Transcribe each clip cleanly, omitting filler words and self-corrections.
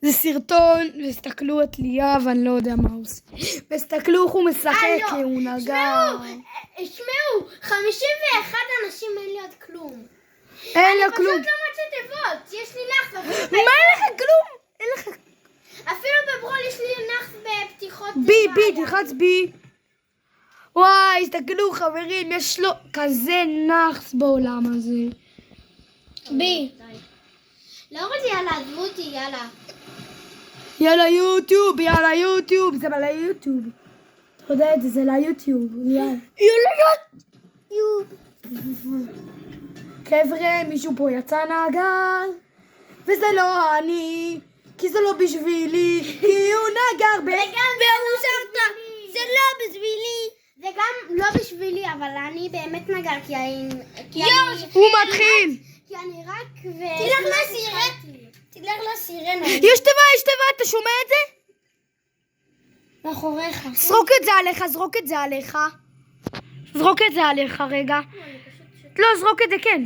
זה סרטון, והסתכלו את ליה ואני לא יודע מה הוא עושה. והסתכלו איך הוא משחק, כי הוא נגע. שמעו, 51 אנשים אין לי עוד כלום. אין לו כלום. אני פשוט לא מצאת תיבות, יש לי נחס. מה אין לך כלום? אין לך... אפילו בברול יש לי נחס בפתיחות. בי, תלחץ בי. וואי, הסתכלו חברים, יש לו כזה נחס בעולם הזה. בי. לא רוצה, יאללה, עזבו אותי, יאללה. יאללה יוטיוב, זה ליוטיוב. אתה יודע את זה, זה ליוטיוב. יאללה יוטיוב. חבר'ה, מישהו פה יצא נגר, וזה לא אני, כי זה לא בשבילי, כי הוא נגר והוא שרת, זה לא בשבילי. זה גם לא בשבילי, אבל אני באמת נגר, כי אני... הוא מתחיל. כי אני רק תלך לסירנה. יש תיבה, אתה שומע את זה? מאחוריך. זרוק את זה עליך רגע. לא, זרוק את זה, כן.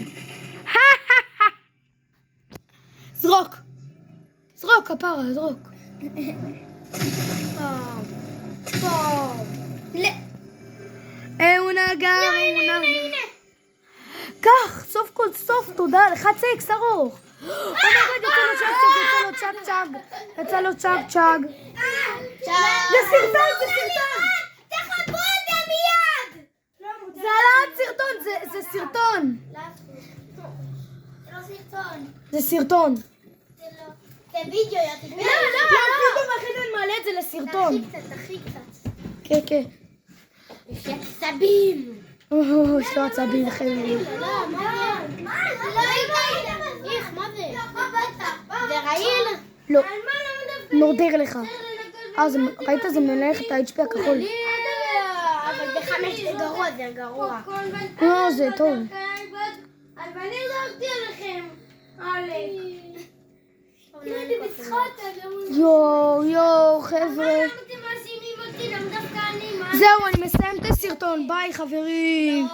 זרוק, כפרה, זרוק. הוא נגר. כך, סוף כל סוף, תודה, לחץ אקס ארוך. יצא לו צ'אג. זה סרטון. תחברו את זה מיד! זה העלאת סרטון, זה סרטון. זה סרטון. זה וידאו, לא, ואחרי זה מעלה את זה לסרטון. תחי קצת. כן. יש לי עצבים. יש לו עצבים, חבר'ה. מה זה? זה רעיל? לא, נורדר לך. ראית זה מלך את ה-HP הכחול. אבל בחמש זה גרוע. לא, זה טוב. אז אני זרקתי עליכם. יואו, חבר'ה. אתם מאשימים אותי, למה דווקא אני? זהו, אני מסיים את הסרטון. ביי, חברים.